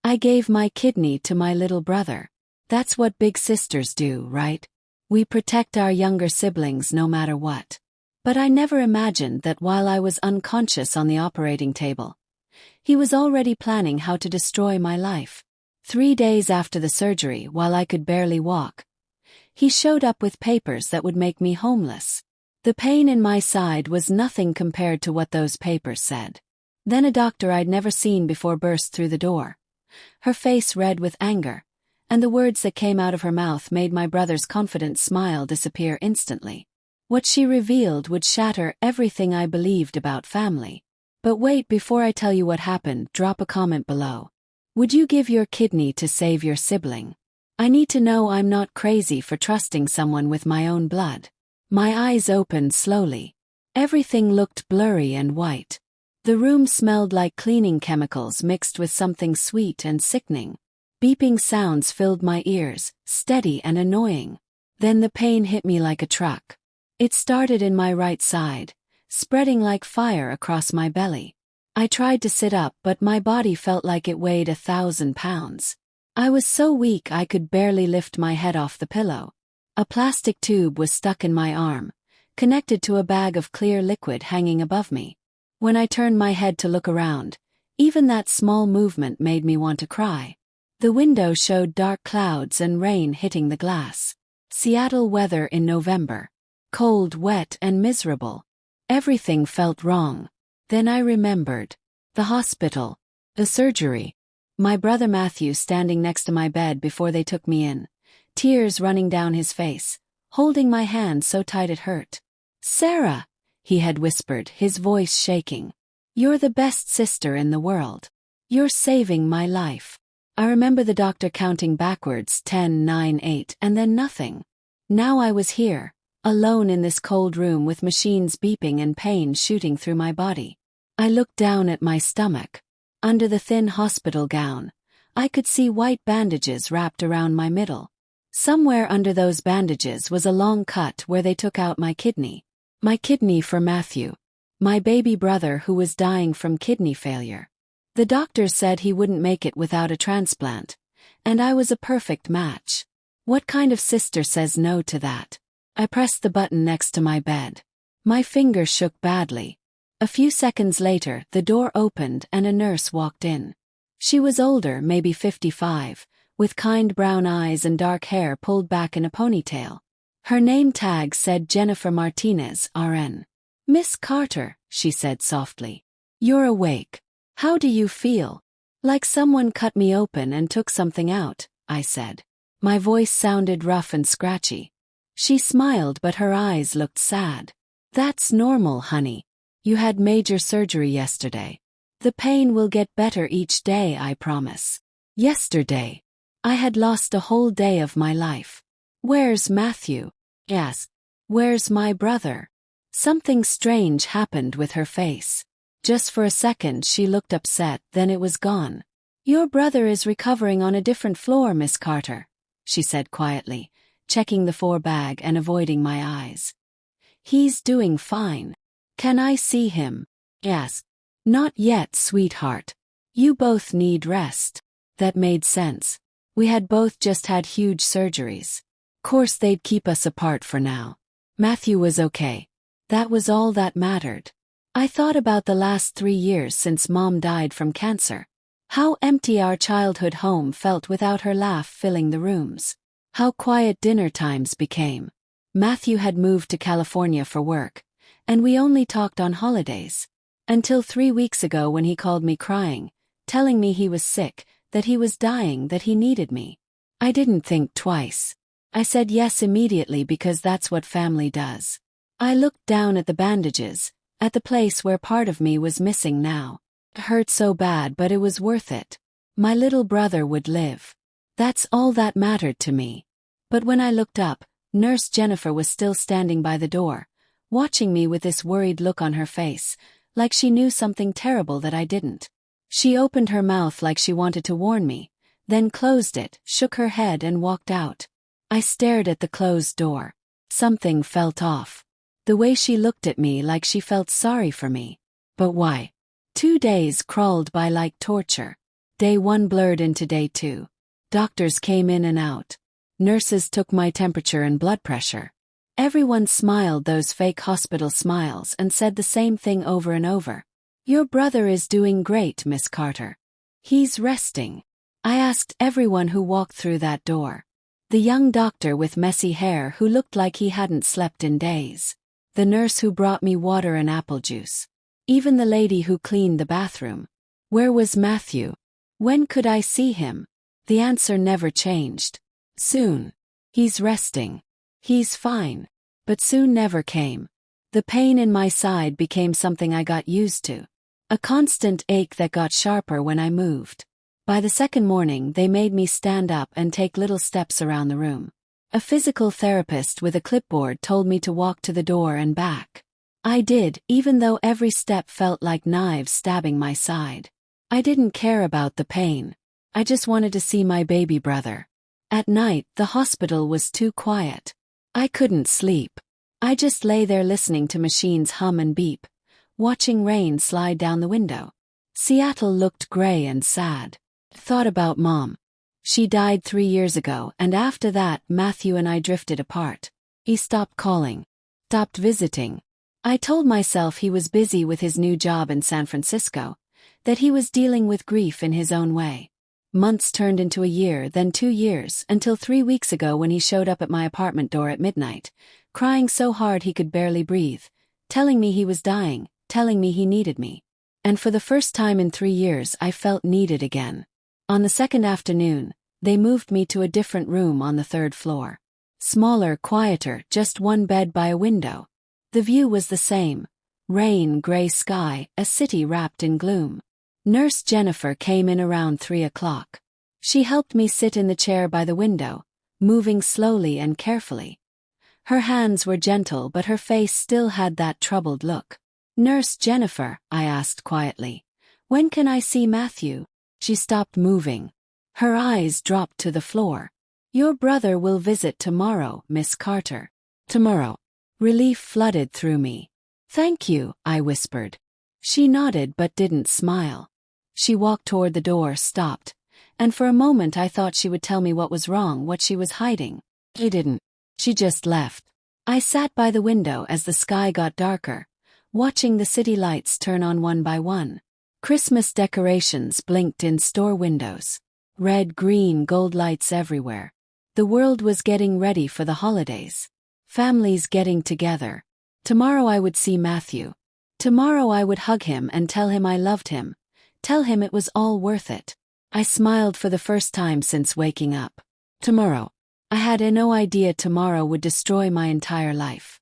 I gave my kidney to my little brother. That's what big sisters do, right? We protect our younger siblings no matter what. But I never imagined that while I was unconscious on the operating table, he was already planning how to destroy my life. 3 days after the surgery, while I could barely walk, he showed up with papers that would make me homeless. The pain in my side was nothing compared to what those papers said. Then a doctor I'd never seen before burst through the door, her face red with anger, and the words that came out of her mouth made my brother's confident smile disappear instantly. What she revealed would shatter everything I believed about family. But wait, before I tell you what happened, drop a comment below. Would you give your kidney to save your sibling? I need to know I'm not crazy for trusting someone with my own blood. My eyes opened slowly. Everything looked blurry and white. The room smelled like cleaning chemicals mixed with something sweet and sickening. Beeping sounds filled my ears, steady and annoying. Then the pain hit me like a truck. It started in my right side, spreading like fire across my belly. I tried to sit up, but my body felt like it weighed 1,000 pounds. I was so weak I could barely lift my head off the pillow. A plastic tube was stuck in my arm, connected to a bag of clear liquid hanging above me. When I turned my head to look around, even that small movement made me want to cry. The window showed dark clouds and rain hitting the glass. Seattle weather in November. Cold, wet, and miserable. Everything felt wrong. Then I remembered. The hospital. The surgery. My brother Matthew standing next to my bed before they took me in. Tears running down his face, holding my hand so tight it hurt. "Sarah," he had whispered, his voice shaking. "You're the best sister in the world. You're saving my life." I remember the doctor counting backwards, 10, 9, 8, and then nothing. Now I was here, alone in this cold room with machines beeping and pain shooting through my body. I looked down at my stomach. Under the thin hospital gown, I could see white bandages wrapped around my middle. Somewhere under those bandages was a long cut where they took out my kidney. My kidney for Matthew. My baby brother who was dying from kidney failure. The doctors said he wouldn't make it without a transplant, and I was a perfect match. What kind of sister says no to that? I pressed the button next to my bed. My finger shook badly. A few seconds later, the door opened and a nurse walked in. She was older, maybe 55, with kind brown eyes and dark hair pulled back in a ponytail. Her name tag said Jennifer Martinez, RN. "Miss Carter," she said softly. "You're awake. How do you feel?" "Like someone cut me open and took something out," I said. My voice sounded rough and scratchy. She smiled, but her eyes looked sad. "That's normal, honey. You had major surgery yesterday. The pain will get better each day, I promise." Yesterday. I had lost a whole day of my life. "Where's Matthew?" I asked. "Where's my brother?" Something strange happened with her face. Just for a second she looked upset, then it was gone. "Your brother is recovering on a different floor, Miss Carter," she said quietly, checking the 4 bag and avoiding my eyes. "He's doing fine. Can I see him?" I asked. "Not yet, sweetheart. You both need rest." That made sense. We had both just had huge surgeries. Course they'd keep us apart for now. Matthew was okay. That was all that mattered. I thought about the last 3 years since Mom died from cancer. How empty our childhood home felt without her laugh filling the rooms. How quiet dinner times became. Matthew had moved to California for work, and we only talked on holidays. Until 3 weeks ago when he called me crying, telling me he was sick, that he was dying, that he needed me. I didn't think twice. I said yes immediately because that's what family does. I looked down at the bandages, at the place where part of me was missing now. It hurt so bad, but it was worth it. My little brother would live. That's all that mattered to me. But when I looked up, Nurse Jennifer was still standing by the door, watching me with this worried look on her face, like she knew something terrible that I didn't. She opened her mouth like she wanted to warn me, then closed it, shook her head and walked out. I stared at the closed door. Something felt off. The way she looked at me, like she felt sorry for me. But why? 2 days crawled by like torture. Day 1 blurred into day 2. Doctors came in and out. Nurses took my temperature and blood pressure. Everyone smiled those fake hospital smiles and said the same thing over and over. "Your brother is doing great, Miss Carter. He's resting." I asked everyone who walked through that door. The young doctor with messy hair who looked like he hadn't slept in days. The nurse who brought me water and apple juice. Even the lady who cleaned the bathroom. Where was Matthew? When could I see him? The answer never changed. Soon. He's resting. He's fine. But soon never came. The pain in my side became something I got used to. A constant ache that got sharper when I moved. By the second morning they made me stand up and take little steps around the room. A physical therapist with a clipboard told me to walk to the door and back. I did, even though every step felt like knives stabbing my side. I didn't care about the pain. I just wanted to see my baby brother. At night, the hospital was too quiet. I couldn't sleep. I just lay there listening to machines hum and beep, watching rain slide down the window. Seattle looked gray and sad. Thought about Mom. She died 3 years ago, and after that, Matthew and I drifted apart. He stopped calling. Stopped visiting. I told myself he was busy with his new job in San Francisco, that he was dealing with grief in his own way. Months turned into a year, then 2 years, until 3 weeks ago when he showed up at my apartment door at midnight, crying so hard he could barely breathe, telling me he was dying, telling me he needed me. And for the first time in 3 years I felt needed again. On the second afternoon, they moved me to a different room on the 3rd floor. Smaller, quieter, just one bed by a window. The view was the same. Rain, gray sky, a city wrapped in gloom. Nurse Jennifer came in around 3 o'clock. She helped me sit in the chair by the window, moving slowly and carefully. Her hands were gentle but her face still had that troubled look. "Nurse Jennifer," I asked quietly, "when can I see Matthew?" She stopped moving. Her eyes dropped to the floor. "Your brother will visit tomorrow, Miss Carter." "Tomorrow." Relief flooded through me. "Thank you," I whispered. She nodded but didn't smile. She walked toward the door, stopped, and for a moment I thought she would tell me what was wrong, what she was hiding. She didn't. She just left. I sat by the window as the sky got darker, watching the city lights turn on one by one. Christmas decorations blinked in store windows. Red, green, gold lights everywhere. The world was getting ready for the holidays. Families getting together. Tomorrow I would see Matthew. Tomorrow I would hug him and tell him I loved him. Tell him it was all worth it. I smiled for the first time since waking up. Tomorrow. I had no idea tomorrow would destroy my entire life.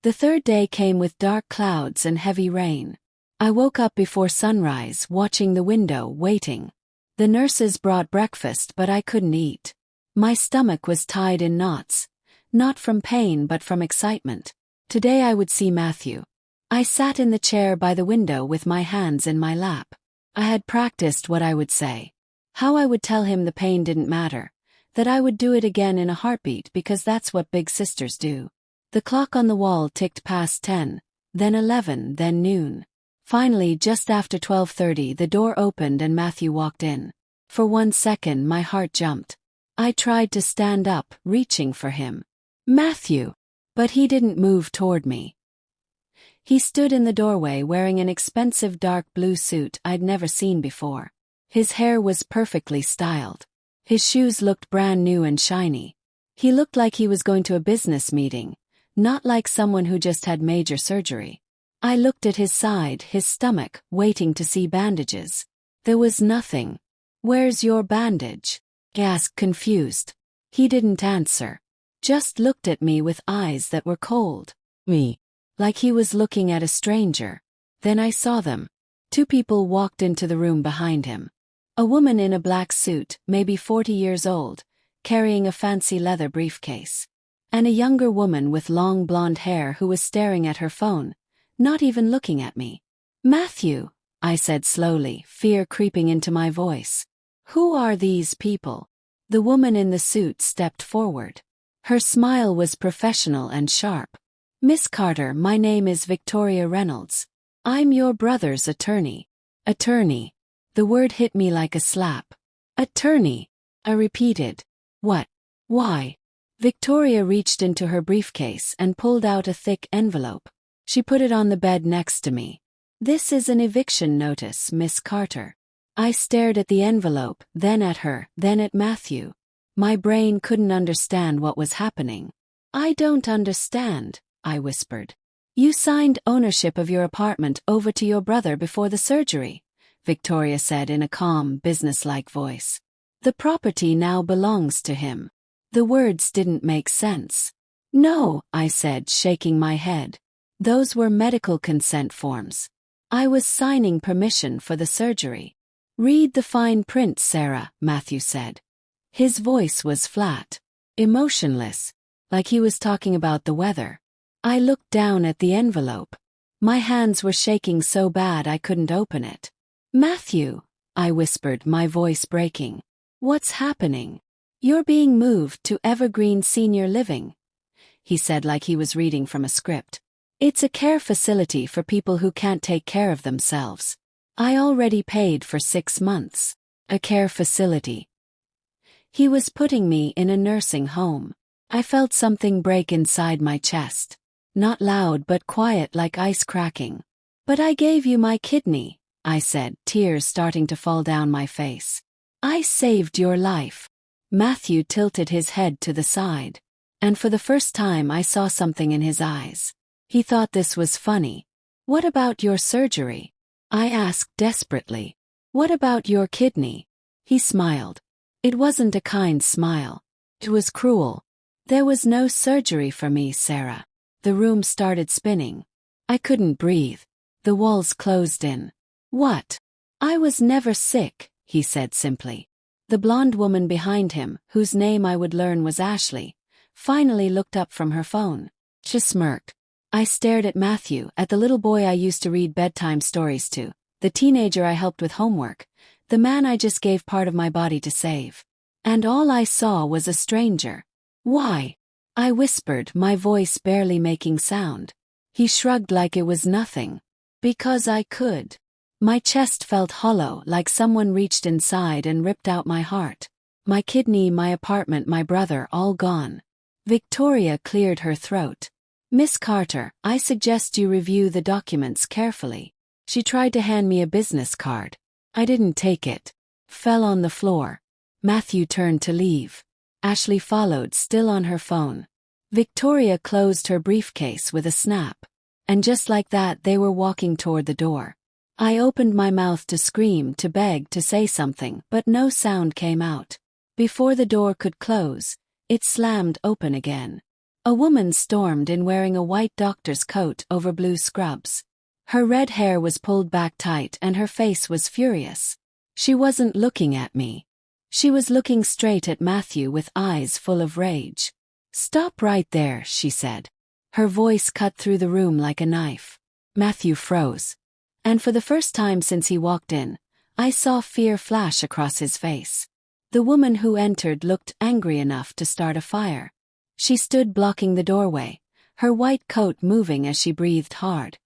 The 3rd day came with dark clouds and heavy rain. I woke up before sunrise, watching the window, waiting. The nurses brought breakfast but I couldn't eat. My stomach was tied in knots. Not from pain but from excitement. Today I would see Matthew. I sat in the chair by the window with my hands in my lap. I had practiced what I would say. How I would tell him the pain didn't matter. That I would do it again in a heartbeat because that's what big sisters do. The clock on the wall ticked past 10, then 11, then noon. Finally, just after 12:30, the door opened and Matthew walked in. For 1 second my heart jumped. I tried to stand up, reaching for him. "Matthew!" But he didn't move toward me. He stood in the doorway wearing an expensive dark blue suit I'd never seen before. His hair was perfectly styled. His shoes looked brand new and shiny. He looked like he was going to a business meeting, not like someone who just had major surgery. I looked at his side, his stomach, waiting to see bandages. There was nothing. "Where's your bandage?" I asked, confused. He didn't answer. Just looked at me with eyes that were cold. Me. Like he was looking at a stranger. Then I saw them. 2 people walked into the room behind him. A woman in a black suit, maybe 40 years old, carrying a fancy leather briefcase. And a younger woman with long blonde hair who was staring at her phone, not even looking at me. "Matthew," I said slowly, fear creeping into my voice. "Who are these people?" The woman in the suit stepped forward. Her smile was professional and sharp. "Miss Carter, my name is Victoria Reynolds. I'm your brother's attorney." "Attorney?" The word hit me like a slap. Attorney, I repeated. What? Why? Victoria reached into her briefcase and pulled out a thick envelope. She put it on the bed next to me. This is an eviction notice, Miss Carter. I stared at the envelope, then at her, then at Matthew. My brain couldn't understand what was happening. I don't understand, I whispered. You signed ownership of your apartment over to your brother before the surgery, Victoria said in a calm, businesslike voice. The property now belongs to him. The words didn't make sense. No, I said, shaking my head. Those were medical consent forms. I was signing permission for the surgery. Read the fine print, Sarah, Matthew said. His voice was flat, emotionless, like he was talking about the weather. I looked down at the envelope. My hands were shaking so bad I couldn't open it. Matthew, I whispered, my voice breaking. What's happening? You're being moved to Evergreen Senior Living, he said like he was reading from a script. It's a care facility for people who can't take care of themselves. I already paid for 6 months. A care facility. He was putting me in a nursing home. I felt something break inside my chest. Not loud but quiet like ice cracking. But I gave you my kidney, I said, tears starting to fall down my face. I saved your life. Matthew tilted his head to the side. And for the first time I saw something in his eyes. He thought this was funny. What about your surgery? I asked desperately. What about your kidney? He smiled. It wasn't a kind smile. It was cruel. There was no surgery for me, Sarah. The room started spinning. I couldn't breathe. The walls closed in. What? I was never sick, he said simply. The blonde woman behind him, whose name I would learn was Ashley, finally looked up from her phone. She smirked. I stared at Matthew, at the little boy I used to read bedtime stories to, the teenager I helped with homework, the man I just gave part of my body to save. And all I saw was a stranger. Why? I whispered, my voice barely making sound. He shrugged like it was nothing. Because I could. My chest felt hollow, like someone reached inside and ripped out my heart. My kidney, my apartment, my brother, all gone. Victoria cleared her throat. Miss Carter, I suggest you review the documents carefully. She tried to hand me a business card. I didn't take it. Fell on the floor. Matthew turned to leave. Ashley followed, still on her phone. Victoria closed her briefcase with a snap. And just like that they were walking toward the door. I opened my mouth to scream, to beg, to say something, but no sound came out. Before the door could close, it slammed open again. A woman stormed in wearing a white doctor's coat over blue scrubs. Her red hair was pulled back tight and her face was furious. She wasn't looking at me. She was looking straight at Matthew with eyes full of rage. Stop right there, she said. Her voice cut through the room like a knife. Matthew froze. And for the first time since he walked in, I saw fear flash across his face. The woman who entered looked angry enough to start a fire. She stood blocking the doorway, her white coat moving as she breathed hard.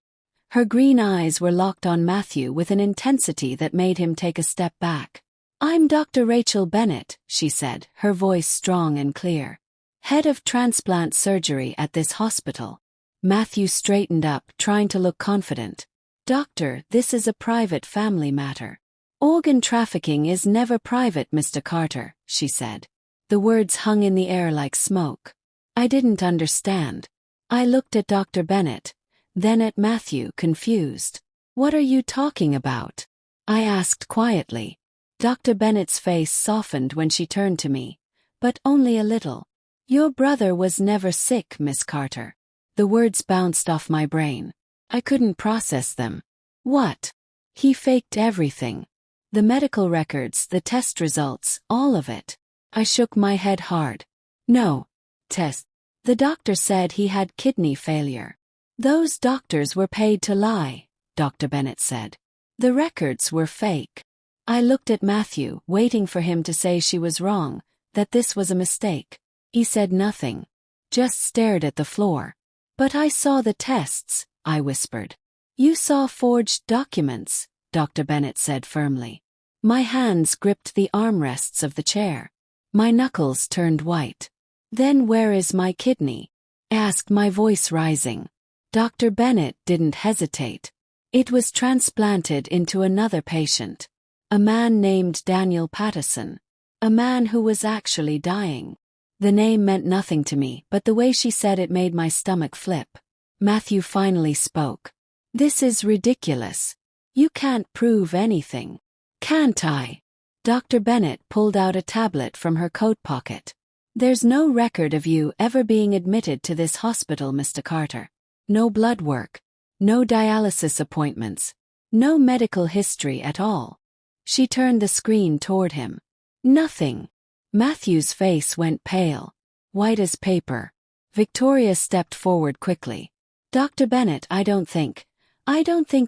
Her green eyes were locked on Matthew with an intensity that made him take a step back. I'm Dr. Rachel Bennett, she said, her voice strong and clear. Head of transplant surgery at this hospital. Matthew straightened up, trying to look confident. Doctor, this is a private family matter. Organ trafficking is never private, Mr. Carter, she said. The words hung in the air like smoke. I didn't understand. I looked at Dr. Bennett, then at Matthew, confused. What are you talking about? I asked quietly. Dr. Bennett's face softened when she turned to me, but only a little. Your brother was never sick, Miss Carter. The words bounced off my brain. I couldn't process them. What? He faked everything. The medical records, the test results, all of it. I shook my head hard. No. Test. The doctor said he had kidney failure. Those doctors were paid to lie, Dr. Bennett said. The records were fake. I looked at Matthew, waiting for him to say she was wrong, that this was a mistake. He said nothing. Just stared at the floor. But I saw the tests, I whispered. You saw forged documents, Dr. Bennett said firmly. My hands gripped the armrests of the chair. My knuckles turned white. "Then where is my kidney?" asked, my voice rising. Dr. Bennett didn't hesitate. "It was transplanted into another patient. A man named Daniel Patterson. A man who was actually dying." The name meant nothing to me, but the way she said it made my stomach flip. Matthew finally spoke. "This is ridiculous. You can't prove anything." "Can't I?" Dr. Bennett pulled out a tablet from her coat pocket. "There's no record of you ever being admitted to this hospital, Mr. Carter. No blood work. No dialysis appointments. No medical history at all." She turned the screen toward him. "Nothing." Matthew's face went pale, white as paper. Victoria stepped forward quickly. "Dr. Bennett, I don't think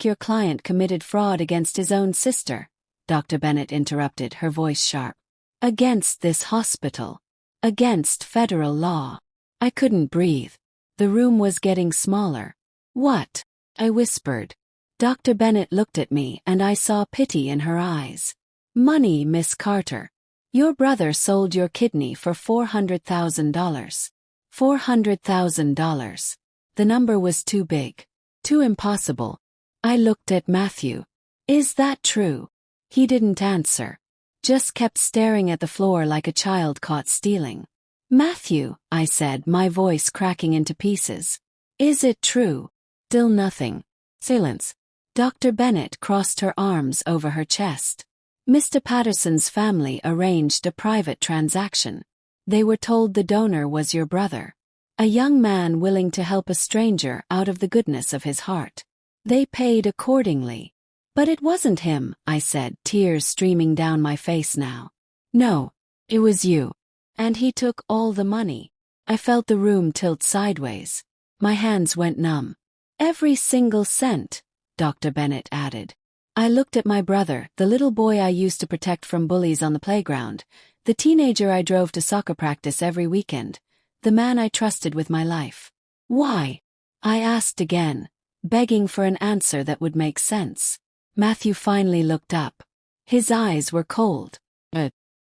your client committed fraud against his own sister," Dr. Bennett interrupted, her voice sharp. "Against this hospital. Against federal law." I couldn't breathe. The room was getting smaller. "What?" I whispered. Dr. Bennett looked at me and I saw pity in her eyes. "Money, Miss Carter. Your brother sold your kidney for $400,000. $400,000. The number was too big. Too impossible." I looked at Matthew. "Is that true?" He didn't answer. Just kept staring at the floor like a child caught stealing. "Matthew," I said, my voice cracking into pieces. "Is it true?" Still nothing. Silence. Dr. Bennett crossed her arms over her chest. "Mr. Patterson's family arranged a private transaction. They were told the donor was your brother. A young man willing to help a stranger out of the goodness of his heart. They paid accordingly." "But it wasn't him," I said, tears streaming down my face now. "No, it was you. And he took all the money." I felt the room tilt sideways. My hands went numb. "Every single cent," Dr. Bennett added. I looked at my brother, the little boy I used to protect from bullies on the playground, the teenager I drove to soccer practice every weekend, the man I trusted with my life. "Why?" I asked again, begging for an answer that would make sense. Matthew finally looked up. His eyes were cold.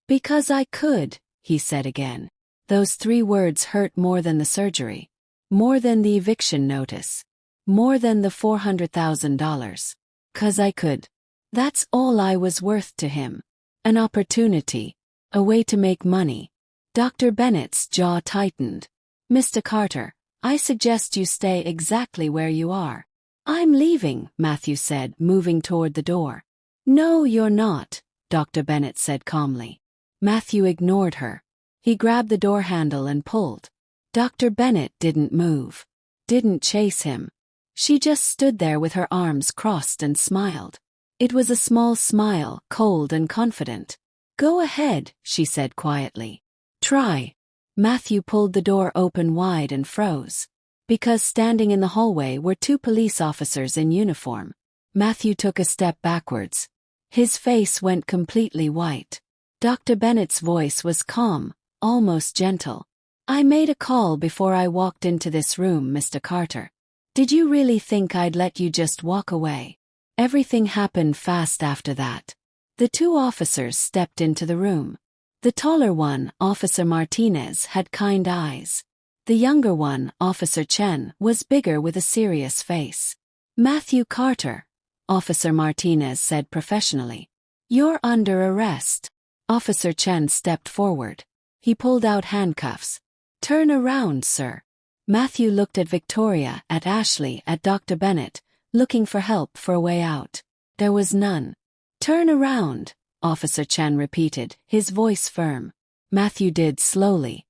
Because I could," he said again. Those 3 words hurt more than the surgery. More than the eviction notice. More than the $400,000. "'Cause I could." That's all I was worth to him. An opportunity. A way to make money. Dr. Bennett's jaw tightened. "Mr. Carter, I suggest you stay exactly where you are." "I'm leaving," Matthew said, moving toward the door. "No, you're not," Dr. Bennett said calmly. Matthew ignored her. He grabbed the door handle and pulled. Dr. Bennett didn't move. Didn't chase him. She just stood there with her arms crossed and smiled. It was a small smile, cold and confident. "Go ahead," she said quietly. "Try." Matthew pulled the door open wide and froze. Because standing in the hallway were 2 police officers in uniform. Matthew took a step backwards. His face went completely white. Dr. Bennett's voice was calm, almost gentle. "I made a call before I walked into this room, Mr. Carter. Did you really think I'd let you just walk away?" Everything happened fast after that. The 2 officers stepped into the room. The taller one, Officer Martinez, had kind eyes. The younger one, Officer Chen, was bigger with a serious face. "Matthew Carter," Officer Martinez said professionally. "You're under arrest." Officer Chen stepped forward. He pulled out handcuffs. "Turn around, sir." Matthew looked at Victoria, at Ashley, at Dr. Bennett, looking for help for a way out. There was none. "Turn around," Officer Chen repeated, his voice firm. Matthew did slowly.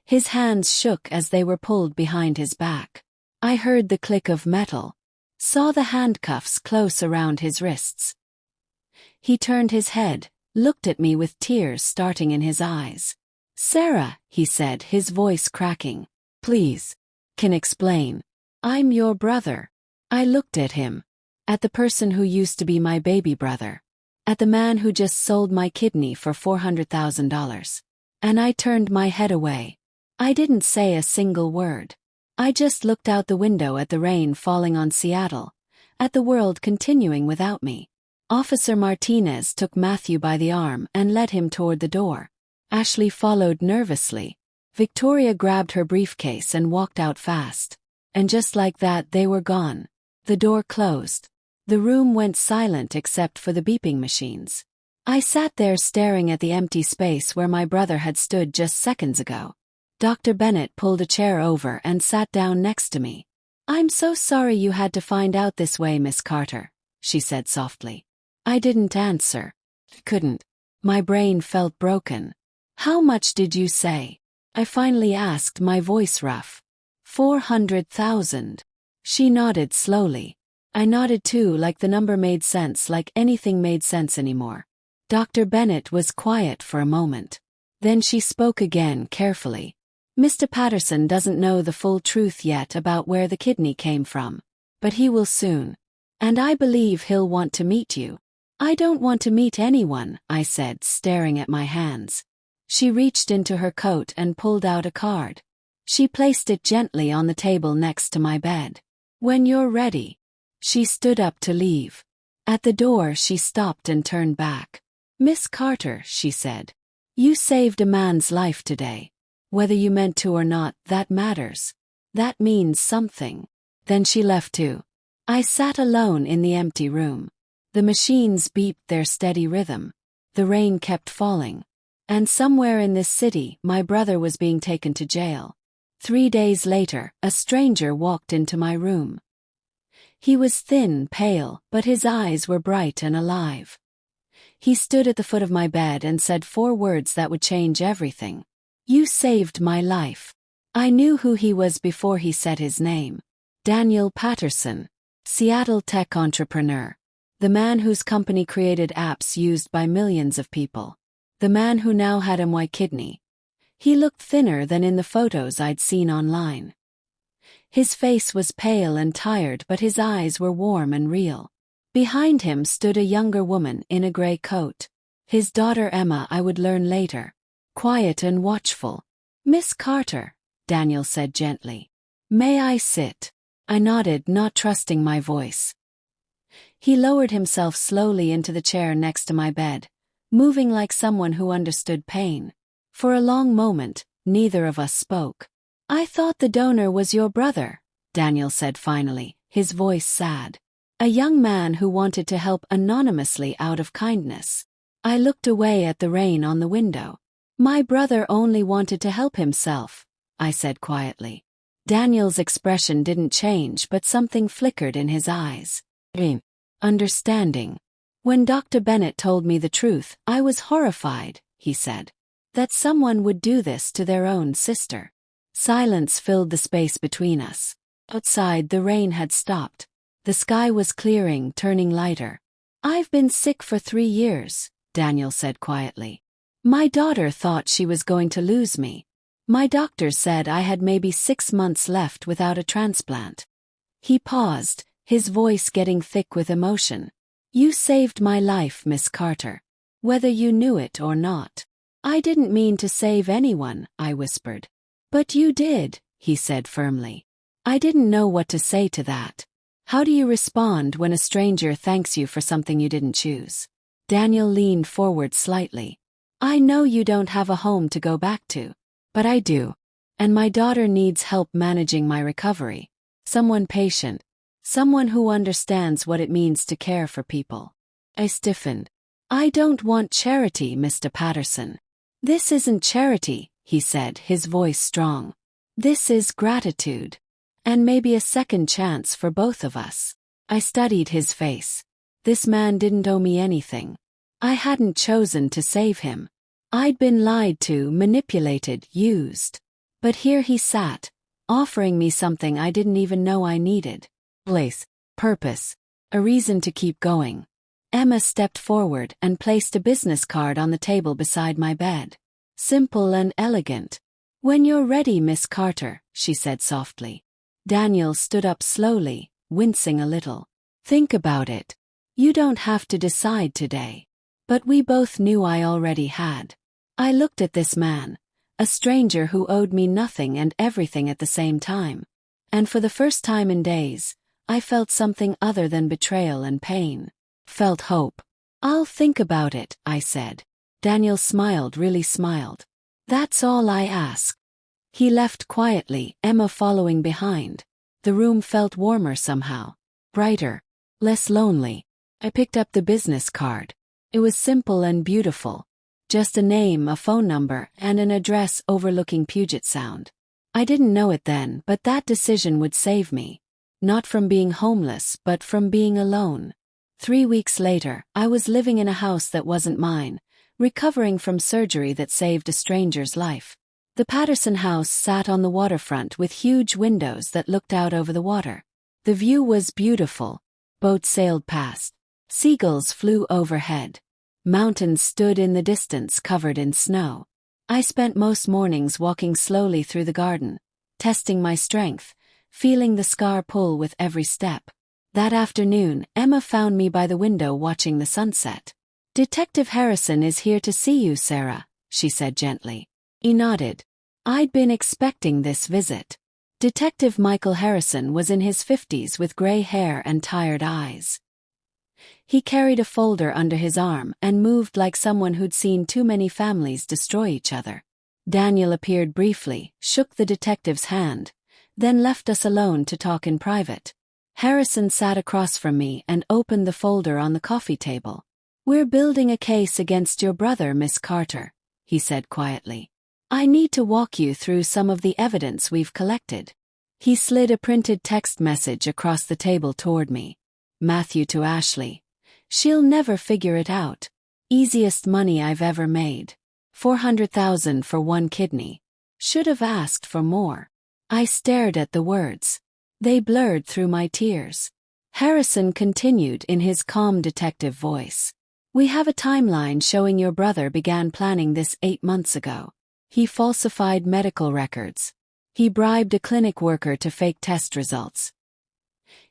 His hands shook as they were pulled behind his back. I heard the click of metal. Saw the handcuffs close around his wrists. He turned his head, looked at me with tears starting in his eyes. "Sarah," he said, his voice cracking. "Please. Can explain. I'm your brother." I looked at him. At the person who used to be my baby brother. At the man who just sold my kidney for $400,000. And I turned my head away. I didn't say a single word. I just looked out the window at the rain falling on Seattle, at the world continuing without me. Officer Martinez took Matthew by the arm and led him toward the door. Ashley followed nervously. Victoria grabbed her briefcase and walked out fast. And just like that, they were gone. The door closed. The room went silent except for the beeping machines. I sat there staring at the empty space where my brother had stood just seconds ago. Dr. Bennett pulled a chair over and sat down next to me. "I'm so sorry you had to find out this way, Miss Carter," she said softly. I didn't answer. Couldn't. My brain felt broken. "How much did you say?" I finally asked, my voice rough. 400,000. She nodded slowly. I nodded too, like the number made sense, like anything made sense anymore. Dr. Bennett was quiet for a moment. Then she spoke again, carefully. "Mr. Patterson doesn't know the full truth yet about where the kidney came from. But he will soon. And I believe he'll want to meet you." "I don't want to meet anyone," I said, staring at my hands. She reached into her coat and pulled out a card. She placed it gently on the table next to my bed. "When you're ready." She stood up to leave. At the door she stopped and turned back. "Miss Carter," she said, "you saved a man's life today. Whether you meant to or not, that matters. That means something." Then she left too. I sat alone in the empty room. The machines beeped their steady rhythm. The rain kept falling. And somewhere in this city, my brother was being taken to jail. 3 days later, a stranger walked into my room. He was thin, pale, but his eyes were bright and alive. He stood at the foot of my bed and said 4 words that would change everything. "You saved my life." I knew who he was before he said his name. Daniel Patterson, Seattle tech entrepreneur. The man whose company created apps used by millions of people. The man who now had a my kidney. He looked thinner than in the photos I'd seen online. His face was pale and tired, but his eyes were warm and real. Behind him stood a younger woman in a gray coat. His daughter Emma, I would learn later. Quiet and watchful. "Miss Carter," Daniel said gently. "May I sit?" I nodded, not trusting my voice. He lowered himself slowly into the chair next to my bed, moving like someone who understood pain. For a long moment, neither of us spoke. "I thought the donor was your brother," Daniel said finally, his voice sad. "A young man who wanted to help anonymously out of kindness." I looked away at the rain on the window. "My brother only wanted to help himself," I said quietly. Daniel's expression didn't change, but something flickered in his eyes. Understanding. "When Dr. Bennett told me the truth, I was horrified," he said. "That someone would do this to their own sister." Silence filled the space between us. Outside, the rain had stopped. The sky was clearing, turning lighter. "I've been sick for 3 years," Daniel said quietly. "My daughter thought she was going to lose me. My doctor said I had maybe 6 months left without a transplant." He paused, his voice getting thick with emotion. "You saved my life, Miss Carter. Whether you knew it or not." "I didn't mean to save anyone," I whispered. "But you did," he said firmly. I didn't know what to say to that. How do you respond when a stranger thanks you for something you didn't choose? Daniel leaned forward slightly. "I know you don't have a home to go back to. But I do. And my daughter needs help managing my recovery. Someone patient. Someone who understands what it means to care for people." I stiffened. "I don't want charity, Mr. Patterson." "This isn't charity," he said, his voice strong. "This is gratitude. And maybe a second chance for both of us." I studied his face. This man didn't owe me anything. I hadn't chosen to save him. I'd been lied to, manipulated, used. But here he sat, offering me something I didn't even know I needed. Place, purpose, a reason to keep going. Emma stepped forward and placed a business card on the table beside my bed. Simple and elegant. "When you're ready, Miss Carter," she said softly. Daniel stood up slowly, wincing a little. "Think about it. You don't have to decide today." But we both knew I already had. I looked at this man, a stranger who owed me nothing and everything at the same time. And for the first time in days, I felt something other than betrayal and pain. Felt hope. "I'll think about it," I said. Daniel smiled, really smiled. "That's all I ask." He left quietly, Emma following behind. The room felt warmer somehow. Brighter. Less lonely. I picked up the business card. It was simple and beautiful. Just a name, a phone number, and an address overlooking Puget Sound. I didn't know it then, but that decision would save me. Not from being homeless, but from being alone. 3 weeks later, I was living in a house that wasn't mine, recovering from surgery that saved a stranger's life. The Patterson house sat on the waterfront with huge windows that looked out over the water. The view was beautiful. Boats sailed past. Seagulls flew overhead. Mountains stood in the distance covered in snow. I spent most mornings walking slowly through the garden, testing my strength, feeling the scar pull with every step. That afternoon, Emma found me by the window watching the sunset. "Detective Harrison is here to see you, Sarah," she said gently. He nodded. I'd been expecting this visit. Detective Michael Harrison was in his 50s with gray hair and tired eyes. He carried a folder under his arm and moved like someone who'd seen too many families destroy each other. Daniel appeared briefly, shook the detective's hand, then left us alone to talk in private. Harrison sat across from me and opened the folder on the coffee table. "We're building a case against your brother, Miss Carter," he said quietly. "I need to walk you through some of the evidence we've collected." He slid a printed text message across the table toward me. "Matthew to Ashley. She'll never figure it out. Easiest money I've ever made. 400,000 for one kidney. Should have asked for more." I stared at the words. They blurred through my tears. Harrison continued in his calm detective voice. "We have a timeline showing your brother began planning this 8 months ago. He falsified medical records. He bribed a clinic worker to fake test results.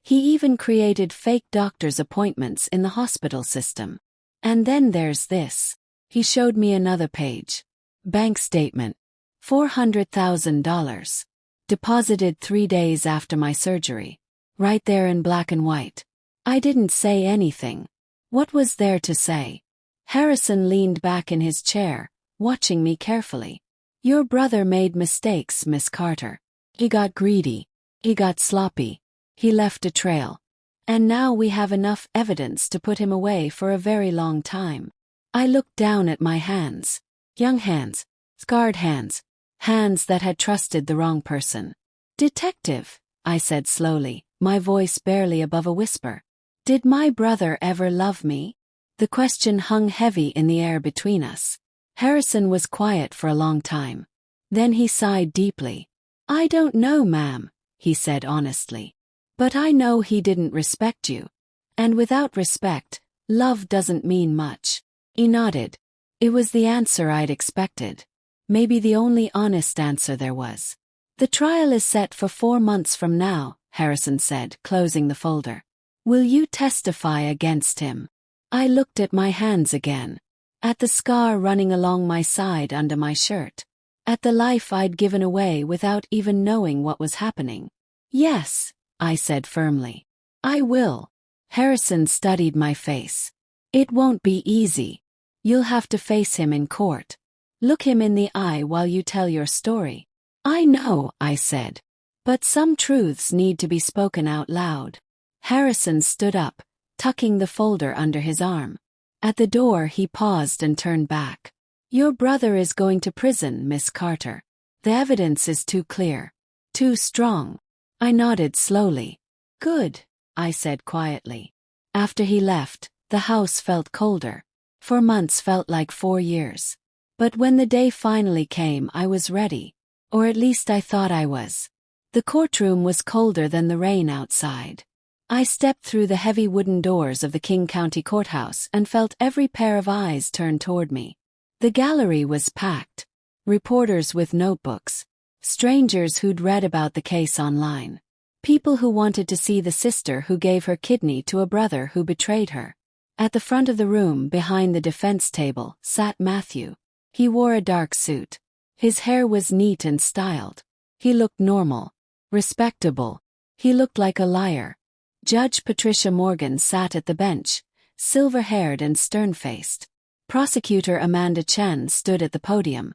He even created fake doctor's appointments in the hospital system. And then there's this." He showed me another page. Bank statement. $400,000. Deposited 3 days after my surgery. Right there in black and white. I didn't say anything. What was there to say? Harrison leaned back in his chair, watching me carefully. "Your brother made mistakes, Miss Carter. He got greedy. He got sloppy. He left a trail. And now we have enough evidence to put him away for a very long time." I looked down at my hands. Young hands. Scarred hands. Hands that had trusted the wrong person. "Detective," I said slowly, my voice barely above a whisper. "Did my brother ever love me?" The question hung heavy in the air between us. Harrison was quiet for a long time. Then he sighed deeply. "I don't know, ma'am," he said honestly. "But I know he didn't respect you. And without respect, love doesn't mean much." He nodded. It was the answer I'd expected. Maybe the only honest answer there was. "The trial is set for 4 months from now," Harrison said, closing the folder. "Will you testify against him?" I looked at my hands again. At the scar running along my side under my shirt. At the life I'd given away without even knowing what was happening. "Yes," I said firmly. "I will." Harrison studied my face. "It won't be easy. You'll have to face him in court. Look him in the eye while you tell your story." "I know," I said. "But some truths need to be spoken out loud." Harrison stood up, tucking the folder under his arm. At the door he paused and turned back. "Your brother is going to prison, Miss Carter. The evidence is too clear. Too strong." I nodded slowly. "Good," I said quietly. After he left, the house felt colder. 4 months felt like 4 years. But when the day finally came, I was ready. Or at least I thought I was. The courtroom was colder than the rain outside. I stepped through the heavy wooden doors of the King County Courthouse and felt every pair of eyes turn toward me. The gallery was packed. Reporters with notebooks. Strangers who'd read about the case online. People who wanted to see the sister who gave her kidney to a brother who betrayed her. At the front of the room, behind the defense table, sat Matthew. He wore a dark suit. His hair was neat and styled. He looked normal. Respectable. He looked like a liar. Judge Patricia Morgan sat at the bench, silver-haired and stern-faced. Prosecutor Amanda Chen stood at the podium,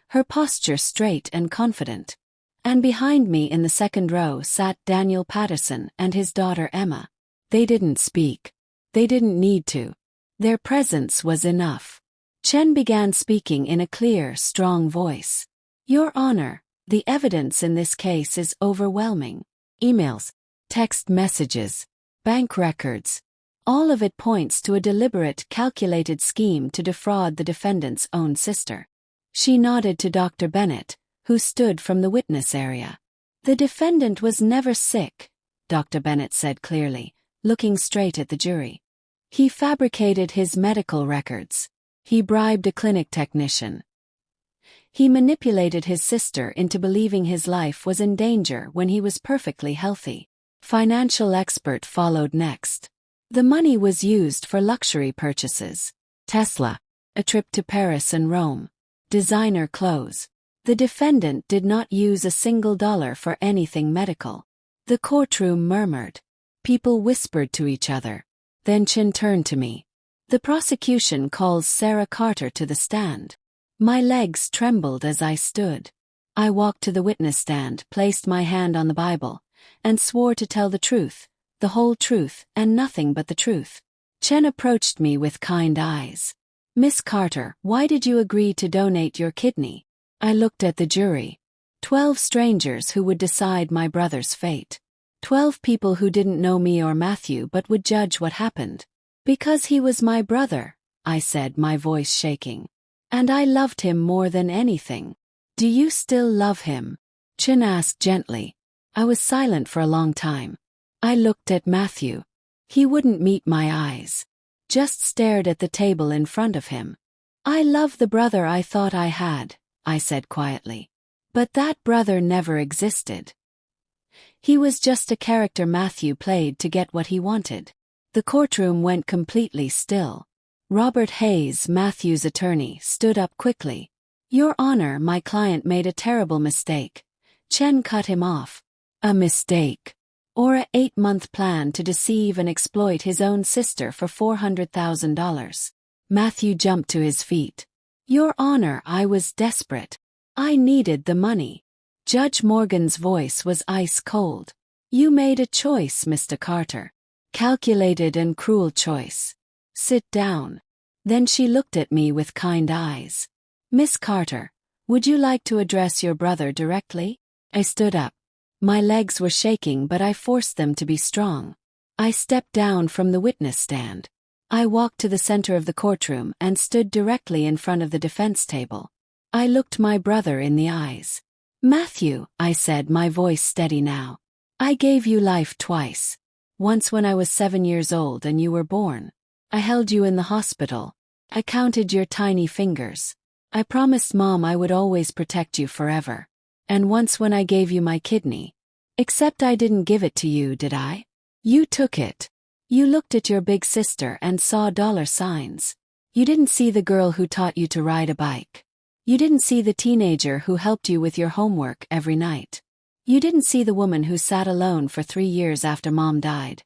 her posture straight and confident. And behind me in the second row sat Daniel Patterson and his daughter Emma. They didn't speak. They didn't need to. Their presence was enough. Chen began speaking in a clear, strong voice. Your Honor, the evidence in this case is overwhelming. Emails, text messages, bank records. All of it points to a deliberate, calculated scheme to defraud the defendant's own sister. She nodded to Dr. Bennett, who stood from the witness area. The defendant was never sick, Dr. Bennett said clearly, looking straight at the jury. He fabricated his medical records. He bribed a clinic technician. He manipulated his sister into believing his life was in danger when he was perfectly healthy. Financial expert followed next. The money was used for luxury purchases. Tesla, a trip to Paris and Rome, designer clothes. The defendant did not use a single dollar for anything medical. The courtroom murmured. People whispered to each other. Then Chen turned to me. The prosecution calls Sarah Carter to the stand. My legs trembled as I stood. I walked to the witness stand, placed my hand on the Bible, and swore to tell the truth, the whole truth, and nothing but the truth. Chen approached me with kind eyes. Miss Carter, why did you agree to donate your kidney? I looked at the jury. 12 strangers who would decide my brother's fate. 12 people who didn't know me or Matthew but would judge what happened. Because he was my brother, I said, my voice shaking. And I loved him more than anything. Do you still love him? Chen asked gently. I was silent for a long time. I looked at Matthew. He wouldn't meet my eyes. Just stared at the table in front of him. I love the brother I thought I had, I said quietly. But that brother never existed. He was just a character Matthew played to get what he wanted. The courtroom went completely still. Robert Hayes, Matthew's attorney, stood up quickly. Your Honor, my client made a terrible mistake. Chen cut him off. A mistake. Or a 8-month plan to deceive and exploit his own sister for $400,000. Matthew jumped to his feet. Your Honor, I was desperate. I needed the money. Judge Morgan's voice was ice cold. You made a choice, Mr. Carter. Calculated and cruel choice. Sit down. Then she looked at me with kind eyes. Miss Carter, would you like to address your brother directly? I stood up. My legs were shaking, but I forced them to be strong. I stepped down from the witness stand. I walked to the center of the courtroom and stood directly in front of the defense table. I looked my brother in the eyes. Matthew, I said, my voice steady now. I gave you life twice. Once when I was 7 years old and you were born. I held you in the hospital. I counted your tiny fingers. I promised Mom I would always protect you forever. And once when I gave you my kidney. Except I didn't give it to you, did I? You took it. You looked at your big sister and saw dollar signs. You didn't see the girl who taught you to ride a bike. You didn't see the teenager who helped you with your homework every night. You didn't see the woman who sat alone for 3 years after Mom died,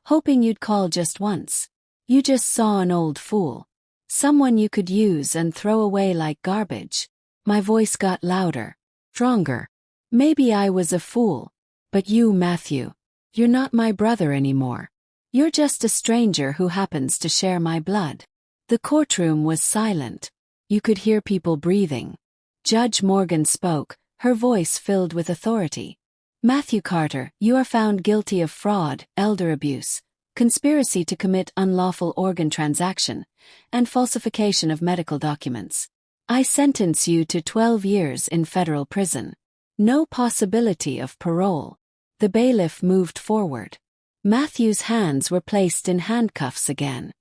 hoping you'd call just once. You just saw an old fool. Someone you could use and throw away like garbage. My voice got louder, stronger. Maybe I was a fool. But you, Matthew, you're not my brother anymore. You're just a stranger who happens to share my blood. The courtroom was silent. You could hear people breathing. Judge Morgan spoke, her voice filled with authority. Matthew Carter, you are found guilty of fraud, elder abuse, conspiracy to commit unlawful organ transaction, and falsification of medical documents. I sentence you to 12 years in federal prison. No possibility of parole. The bailiff moved forward. Matthew's hands were placed in handcuffs again.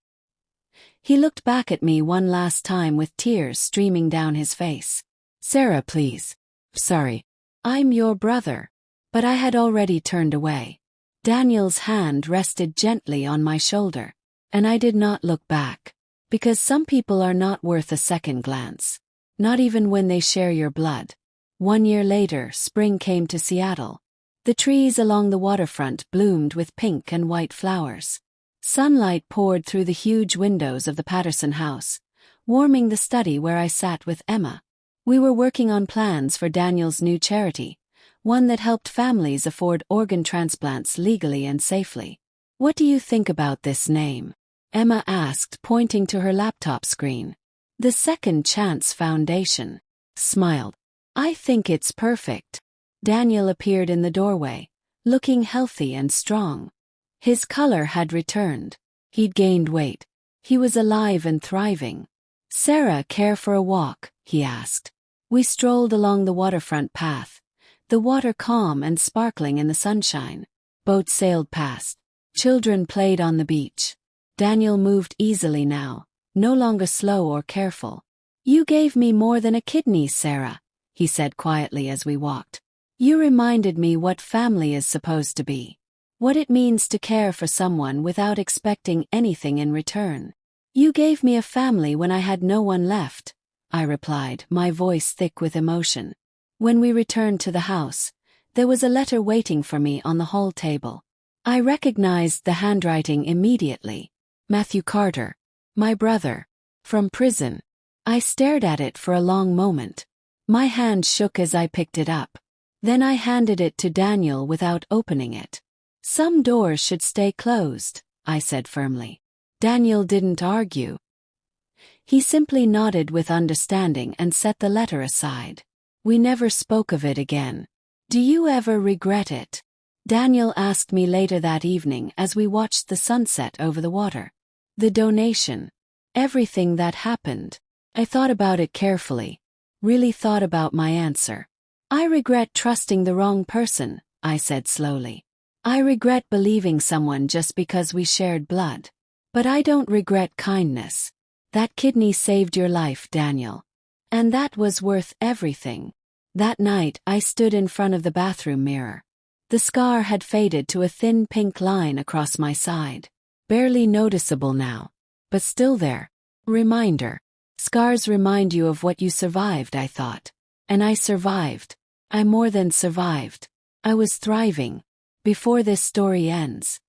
He looked back at me one last time with tears streaming down his face. Sarah, please. Sorry. I'm your brother. But I had already turned away. Daniel's hand rested gently on my shoulder. And I did not look back. Because some people are not worth a second glance. Not even when they share your blood. 1 year later, spring came to Seattle. The trees along the waterfront bloomed with pink and white flowers. Sunlight poured through the huge windows of the Patterson house, warming the study where I sat with Emma. We were working on plans for Daniel's new charity, one that helped families afford organ transplants legally and safely. "What do you think about this name?" Emma asked, pointing to her laptop screen. "The Second Chance Foundation." Smiled. "I think it's perfect." Daniel appeared in the doorway, looking healthy and strong. His color had returned. He'd gained weight. He was alive and thriving. "Sarah, care for a walk?" he asked. We strolled along the waterfront path, the water calm and sparkling in the sunshine. Boats sailed past. Children played on the beach. Daniel moved easily now, no longer slow or careful. "You gave me more than a kidney, Sarah," he said quietly as we walked. "You reminded me what family is supposed to be. What it means to care for someone without expecting anything in return." "You gave me a family when I had no one left," I replied, my voice thick with emotion. When we returned to the house, there was a letter waiting for me on the hall table. I recognized the handwriting immediately. Matthew Carter. My brother. From prison. I stared at it for a long moment. My hand shook as I picked it up. Then I handed it to Daniel without opening it. "Some doors should stay closed," I said firmly. Daniel didn't argue. He simply nodded with understanding and set the letter aside. We never spoke of it again. "Do you ever regret it?" Daniel asked me later that evening as we watched the sunset over the water. The donation. Everything that happened. I thought about it carefully. Really thought about my answer. "I regret trusting the wrong person," I said slowly. "I regret believing someone just because we shared blood. But I don't regret kindness. That kidney saved your life, Daniel. And that was worth everything." That night, I stood in front of the bathroom mirror. The scar had faded to a thin pink line across my side. Barely noticeable now, but still there. Reminder. Scars remind you of what you survived, I thought. And I survived. I more than survived. I was thriving. Before this story ends,